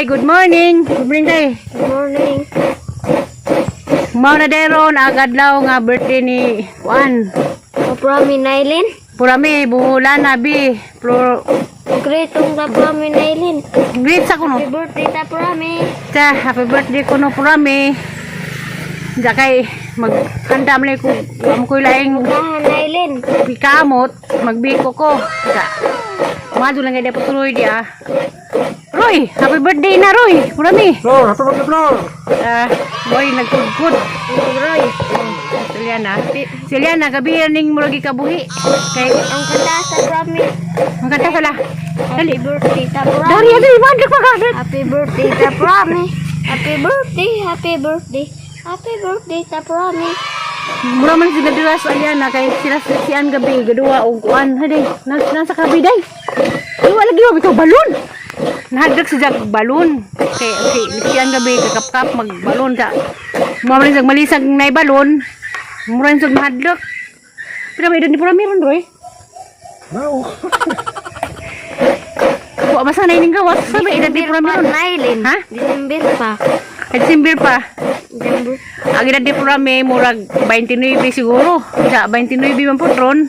day, good morning. Good morning day. Good morning. Mao na deron agadlaw nga birthday ni Juan. Paprami Nailin. Purami bulan nabi. Pro Gretong Paprami Nailin. greet sa kuno. Happy birthday Paprami. Cha, happy birthday kuno Purami. Ja kay maghanda man ko amo ko laing Kahan Nailin. pikamot, magbiko ko. Ja. Madu lang gaya patuloy dia. Roy, happy birthday na Roy. Purami. Flor, happy birthday, Flor! Boy nagkudkod. Roy. Siliana gabi ning muragi kabuhi. Kay Ang kanta sa Prami. magkanta sala. Happy birthday Paprami. Dari adi mandik magadat. Happy birthday Paprami. Happy birthday, happy birthday. Happy birthday Paprami. Mura man sila diras Aliana kay sila sian gabi gadua og kuan hadi nasa kabi day. Iwa lagi wa bitaw balon. Nahagdak sa jag balon. Kay sian gabi kakap-kap magbalon sa. Mura man sa malisag nay balon. Mura sa mahadlok. Pero may edad ni pura meron Roy. Mau. Wa basa na ining gawas sa may edad ni pura meron. Nailin. Ha? December pa. December pa. December. Ang edad ni pura may murag 29 siguro. Sa 29 man po ron.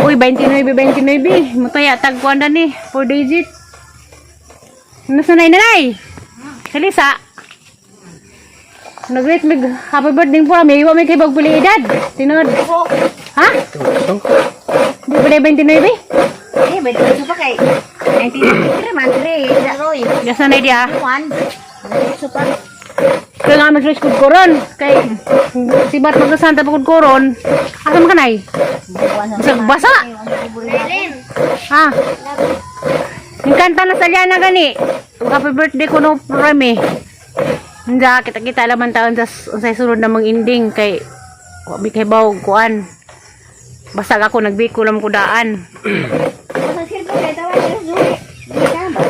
Uy, 29. Mataya tagkuan na ni. 4 digit. Nasanay nanay. Kalisa. Nag-greet mig happy birthday po kami. Iwa may kay bagpili edad. Tinod. Ha? Di ba na 29? Eh, betul siapa kay? 19 mantri, Roy. Nasanay dia. Juan. Super. Kaya nga mag-reach kud koron. Kay sibat magkasanta pa kud koron. Asam ka nay? Bisag basa. Nailin. Ha? Yung kanta na sa Liana gani. Happy birthday ko no Rami. Hindi, kita laman taon sa sunod na mga ending kay wabi kay baw kuan. Basag ako nagbiko lang ko daan.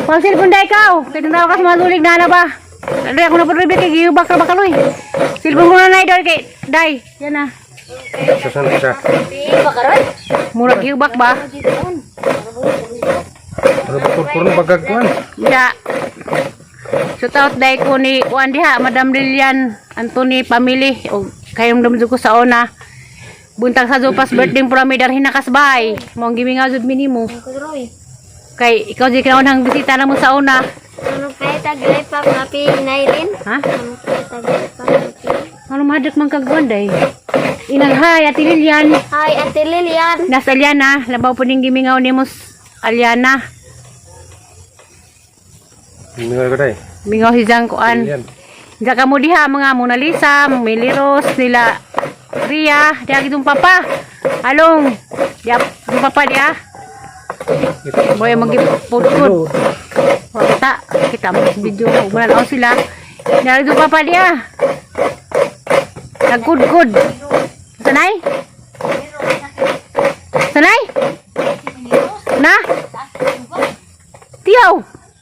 Pag silpon da ikaw, kay tindaw ka sa mazulig na ba? Dali ako na po rin kay giyubak na bakaloy. Silpon ko na na idol kay day. Yan na. Susan siya. Murag giyubak ba? Ano ba purpurno bagagkuan? Ya. Shout out day ko ni Juan diha, Madam Lilian Anthony Family o kayong damdum ko sa ona. Buntag sa Zupas birthday pura may darhin nakasbay. Mong gimi nga jud minimo. Roy. Kay ikaw di kinaunang bisita na mo sa una. Ano kay taglay pa Happy Nailin? Ha? Ano kay taglay pa Happy? Ano mahadak man kagwan day? Inang hi Ate Lilian. Hi, Ate Lilian. Nas Aliana, labaw po ning gimingaw ni mos Aliana. Ini ko day. Mingaw hijang kuan. Yan. Diya ka mo diha mga Mona Lisa, Miliros, nila Ria, diya kitong papa. Along. Diya yung papa diya. Boy magipudkod. Kita mo sa video ko. Manalaw sila. Diya kitong papa diya. Nagkudkod. Sanay? Sanay? Na? Tiyaw.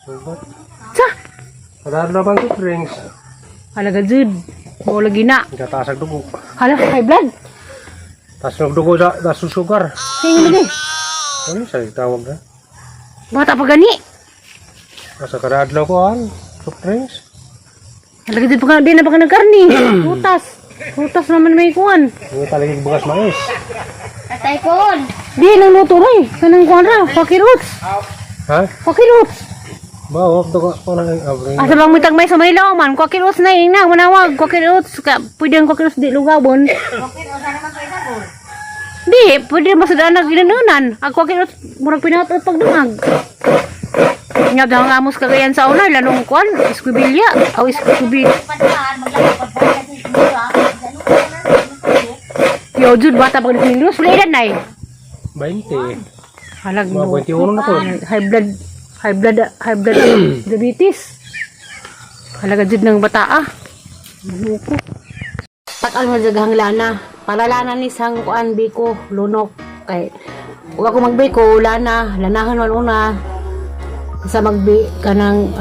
Subat. Sa? Ada labang ko drinks. Halaga jud. Mo lagi na. Katasag dugo. Hala, high blood. Tas dugo sa sugar. Hingi ni. Ano sa tawag na? Bata pa gani. Nasa kadadlaw ko an. Soft drinks. Halaga jud pa din na baka nagkarni. Putas. Putas naman may kuan. Ini talagig bukas mais. Tatay kon. Di nang luto ray. Kanang kuan ra, pakiruts. Ha? Pakiruts. Bawa to ko na ang abring. Asa bang mitag may sa Manila man, pakiruts na ina manawag, pakiruts ka pwede ang pakiruts di lugawon. Di, pwede masudaan na ginanunan. Ang pakiruts murag pinatot pagdungag. Nya daw nga amos kagayan sa una lanong kuan, eskubilya, aw eskubil. Yo jud bata pag nilus, wala edad nay. 20. Halag Mga mo. 21 na to. High blood diabetes. Halaga jud ng bata ah. Buko. Takal mo jagang lana. Palalana ni sang kuan biko lunok kay ug ako magbiko lanahan man una sa magbi kanang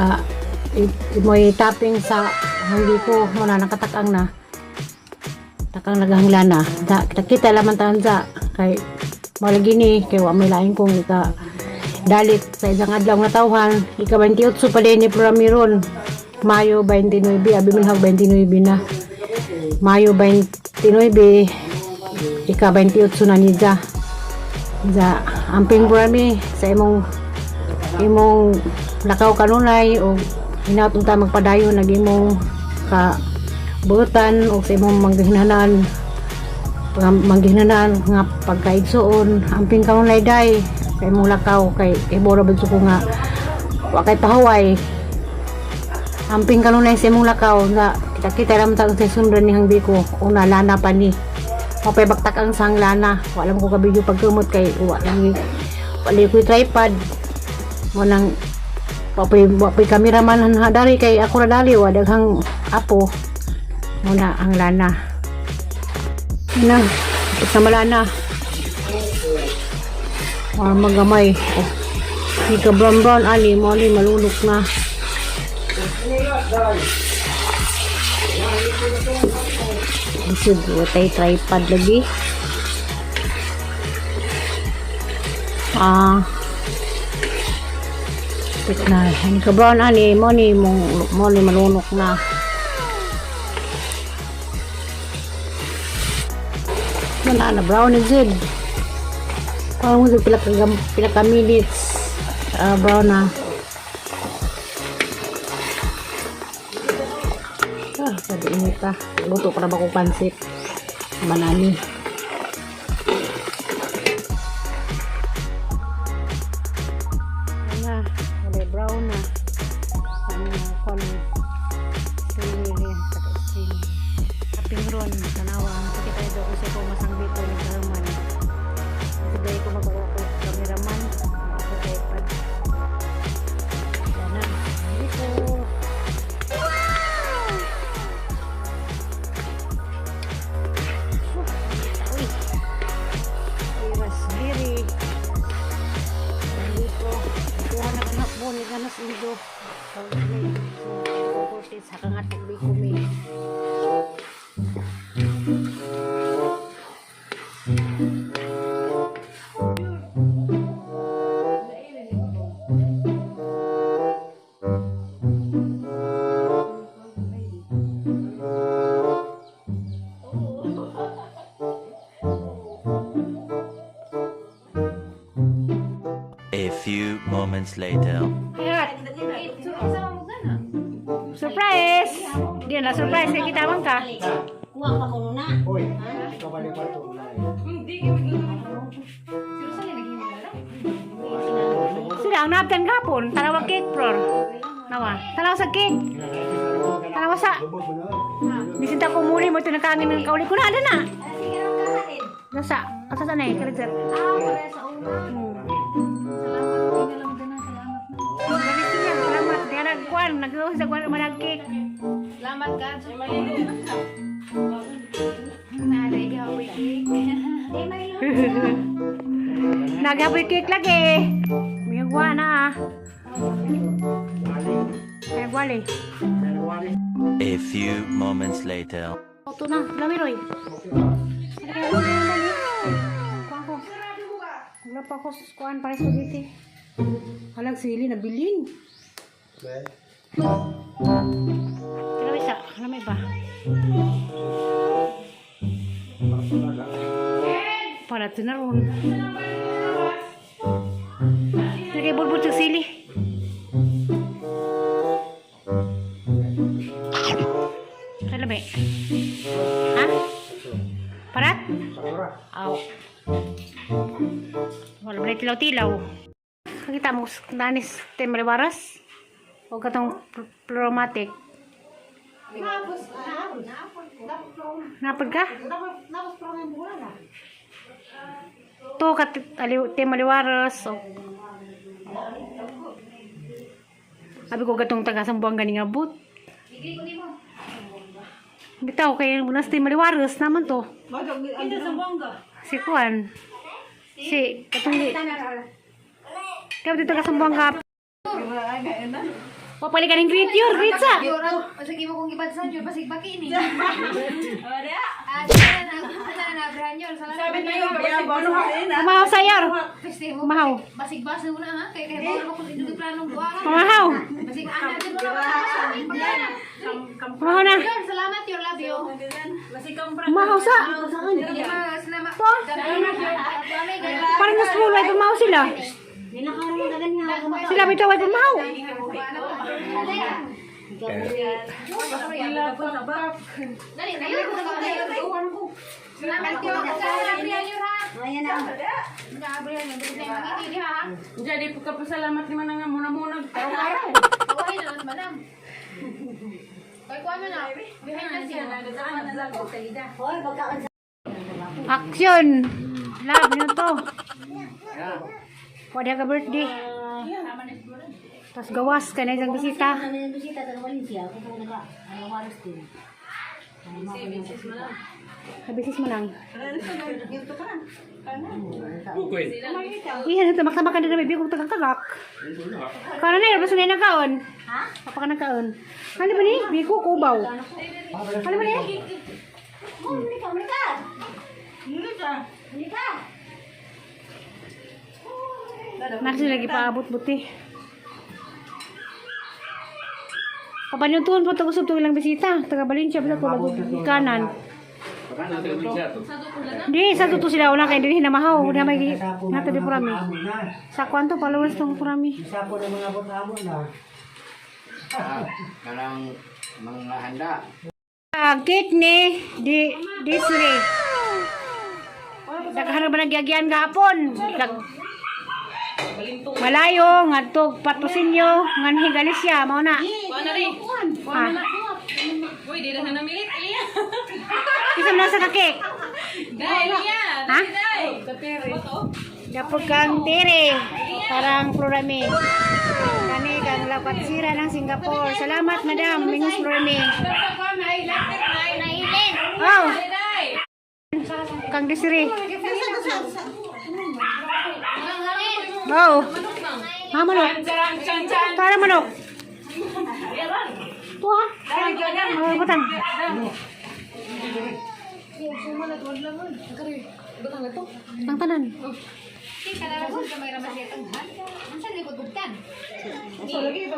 imoy tapping sa hanggi ko mo na nakatakang na. Takang nagahangla na. Kita laman taon sa kay malagi ni kay wa may lain kong dalit sa isang adlaw nga tawhan ika-28 pa din ni Programiron Mayo 29 abi minhag 29 na Mayo 29 ika-28 na niya ja amping Programi sa imong lakaw kanunay o hinaut unta magpadayon nagimong ka buutan o sa imong manggihinanan nga pagkaigsuon amping kanunay day sa imong lakaw kay ibora bud ko nga wa kay pahuway amping kanunay sa imong lakaw nga kita ram ta sa sundan ni Biko una lana pa ni mapay baktak ang sang lana wala mo ko kabidyo pagkumot kay wala ko tripod mo nang wapay kameraman dari kay ako ra dali wa daghang apo muna ang lana na sa malana magamay ika brown ali mo ali malunok na isud watay tripod lagi tik na ika brown ali mo ni malunok na na brown ni good parang mo pila ka minutes brown na pwede init pa luto para ba ko pansit banani na wala brown na kon sini kaping ron tanawa kita ito kasi ko masang bito ni Herman today ko magawa ko kameraman ako tripod yan na dito raspberry dito kuha na anak mo ni ganas dito sa kangat ng kumi A few moments later. Surprise! Di na surprise kay kita man ka. Kuha pa ko na. Sila ang nabdan gapon, tanawa cake pro. Nawa, tanawa sa cake. Tanawa sa. Bisinta ko muli mo ito nakangin ng kauli ko na ada na. Nasa, asa sa na eh, kalajar. Para sa una. Salamat. Kaya nagkuhan, nag-uus sa kuhan manag cake. Salamat ka. Naday hawi cake. Naghapoy cake lagi. May gwa na ah. May gwali. A few moments later. Ito na, lami Roy. Wala pa ako kuhan para sa dito. Halag sili na bilin. Kaya isa, lamay ba? Para ito na ron. Lagay bulbul sa sili. Kaya lamay. Ha? Parat? Aw. Wala ba na tilaw-tilaw? Nakita mo, danis temaliwaras? O katong ploromatic? Napod ka? To kat temaliwaras. Sabi ko katong tagasang buwang ganing abot. Bitaw kay munas temaliwaras naman to. Si Juan. Si katong di. Kaya dito ka sa buwang Papali ka ng greet yun, greet sa. Sige mo kung ipadsan yun, pasig baki ini. Sabi na yun, Kumahaw sayor. Kumahaw. basig basa mo na ha, kaya bawal ako dito yung planong buwan. Kumahaw. Basig anak din mo na. Kumahaw na. Yun, salamat yun, love you. Kumahaw sa. Salamat. To. Parang mas mulay kumahaw sila. Sila may tawad kumahaw. Dali, kayo. Salamat yun. Gabriel yun ha. Gabriel yun. Bisa yung magigili ha. Jadi kapasalamat naman nga muna-muna. Araw-araw. Buhay na lang, madam. Kaya kuha mo na. Behind na siya. Action. Love nyo to. Pada ka birthday. Tapos gawas ka na isang bisita. Habisis mo lang. Iyan, tamak-tamak ka na na may kung tagak-tagak. Kano na yun, basta na yung nagkaon. Papa ka nagkaon. Ano ba ni? Biko, kubaw. Ano ba ni? Naksi lagi paabot buti. Papanyuntuhan po ito usap ito ilang bisita. Taga-Balinsya, bisa ko lagot kanan. Di, sa tuto sila ulang kaya din hinamahaw. Udah may nata di purami. Sa kwanto, followers tong purami. Isapo na mga bot-abot na. Karang mga handa. Agit ni di suri. Nagharap ba nagyagian gahapon? Malayo, ngadtog Patusinyo, nganhi Galicia, mao na. Kuha na rin. Ah, Uy, di na namilit. Iya. isa na sa kakek. Dahil iya. Ha? Kapere. Dapog kang tire, parang Florami. Kani kang lapat sira ng Singapore. Salamat, madam, Minus Florami. Oh, kang Desiree. Oh, ha, manok. Tara, manok. Tuha. Oh, butang. Ang tanan.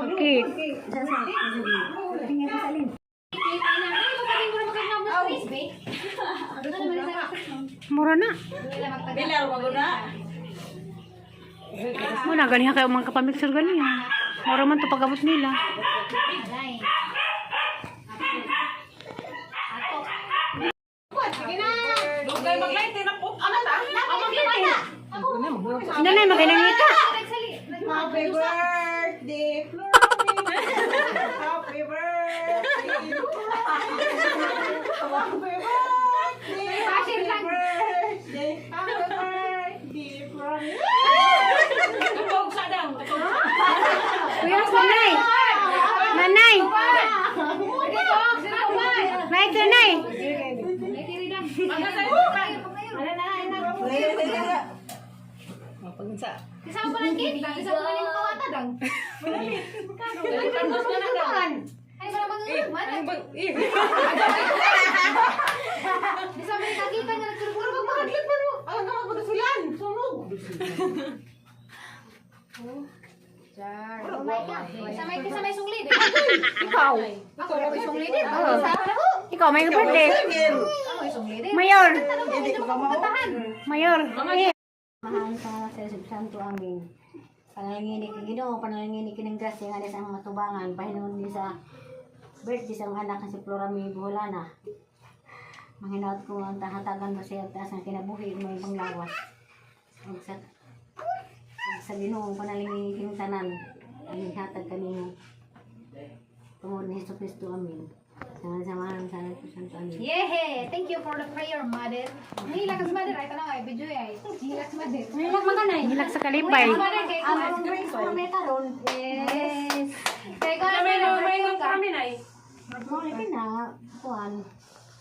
Okay. Mura na. Bilar mo na. Muna, ganihan kayo mga kapamixer ganihan. Mura man ito pag-abot nila. Dugay maglay tinapot. Ano ta? Hindi na, maginangita. Happy birthday, Florami. Happy birthday. Happy birthday. Happy birthday. Happy birthday, Florami. Tugtog sa daw. Kuya, nanay. Nanay. Naik ke nanay. Kasama pa lang kid, kasama pa lang kawata dang. Ay, wala bang man? Di sa may nakita niya nagturo magpakadlit pa no. Ano naman ko silan? Sunog. Sa may sungli din. Ikaw. Ako na may sungli din. Oo. Ikaw, may birthday. Ako may sungli din. Mayor. Hindi ko mapagtahan. Mayor. Mahal sa Espiritu Santo amin. Panalangin ni Ginoo, panalangin ni kining grasya nga sa matubangan, pahinon ni sa birthday sa mga anak nga si Florami Buholana. Manghinaot ko ang tahatagan mo siya taas ng kinabuhi may panglawas. Ug sa Ginoo panalangin kining tanan, ang hatag kanimo. Tungod ni Jesucristo amin. Sama-sama sa Espiritu Santo amin. Yeah, thank you for the prayer, mother. Nahilak sa mother, ay tanong ay video ay. Nahilak sa mother. Nilak maganay. Hilak sa kalipay. Mother kay ko. Ang grace ko may karon. Yes. Kay ko na May kami na. Mo ni na kuan.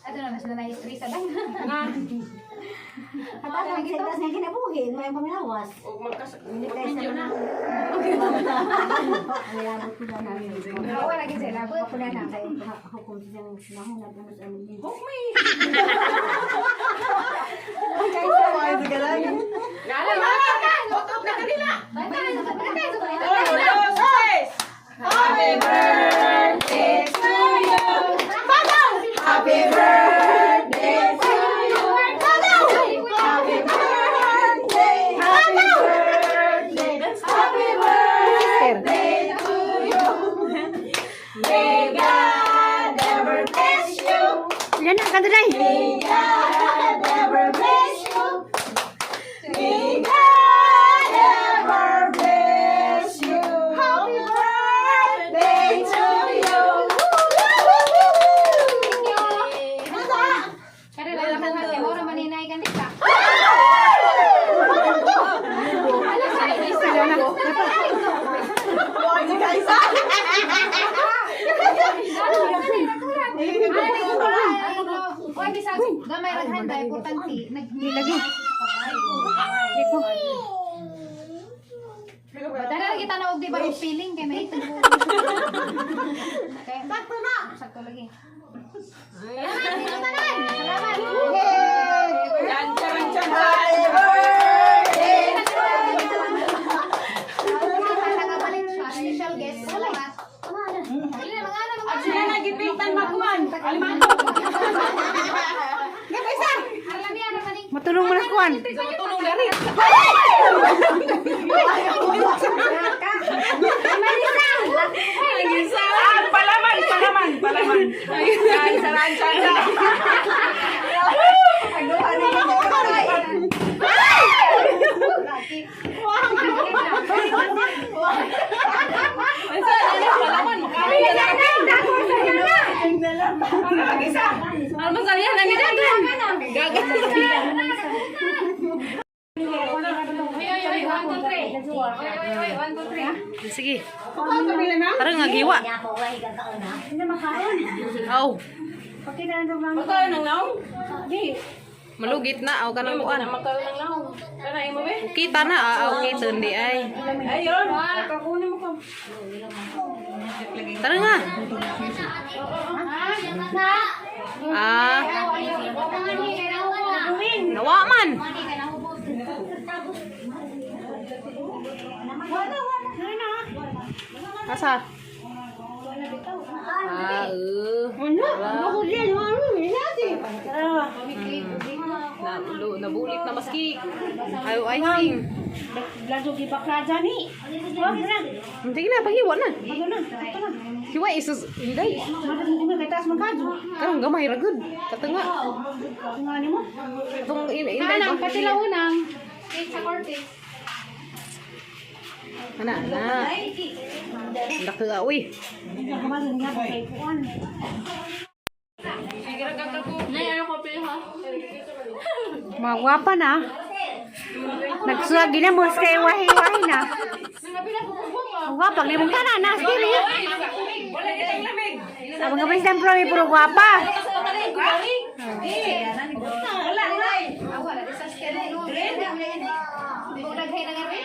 Ato na, mas na history sa dang. At ang sitas nga kinabuhin, may pamilawas. Hindi kayo sa na. Mayabot ko na namin. Oo, lagi sila. Ako na na kayo. Hukom siyang nahunad na mas amin din. Happy birthday to you. Happy birthday to you. Happy birthday. Happy birthday. Happy birthday to you. May God ever bless you. Yan ang kanday. May God ever bless you. May God ever bless you. Happy birthday to you. Kada lang ang hati mo, maninay ka nita. Oy, bisag gamay ra handa importante. Naglagi. Ito. Dala lagi tanaw og di ba feeling kay may ito. Okay. Sakto na. Sakto lagi. Salamat. Yan, charan, charan. Happy birthday. Nakapalit siya. Special guest. Salamat. Dili na mga ano mga. Sila nagipintan makuan. Alimanto. Arlami ano pa ni? Matulong mo na kuan. Tulong dari. Palaman. Yan, charan, charan. Palaman, makami na lang. Almasalihan ang ginagan. Gagat. Sige. Tara nga giwa. Aw, Magkano ng naong? malugit na aw kanang kuan. Magkano ng naong? Kanain mo ba? Kita na aw kita hindi ay. Ayun. Kakunin mo ka. Tara nga. Ah, nawa man. Asa? Ah, nabulit na maski. Ayo icing. Lado di baklaja ni. Sige na, paghiwa na. Hiwa isus inday. Karong gamay ra gud. Katanga. Itong inday. Kanang patilawunang. Sa korte. Ana. Ndak ka uy. Nay, ano ko ha? Mga gwapa na. Nagsuag ginamos kay wahi-wahi na. Ang gwapa, ni mong tanan na diri. Wala kitang lamig. Sa mga president pro may puro gwapa. Wala, nay. Wala sa skede no. Daghay na nga rin.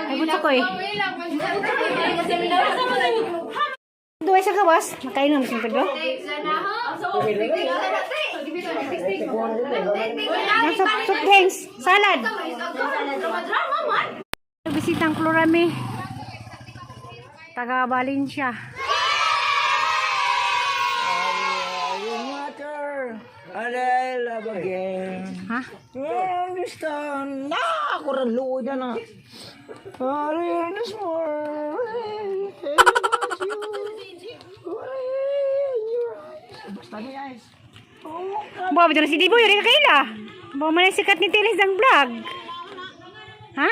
Ay buto ko eh. Duwe sa gawas, makainom sa Pedro. Soft drinks, salad. Bisitang Florami. Taga Valencia. I love again. Ha? Understand? Ako rin luod na na. I this morning. Basta ni guys. Bawa betul si Dibo yun kaila. Bawa mana sikat ni Teles ang vlog. Ha?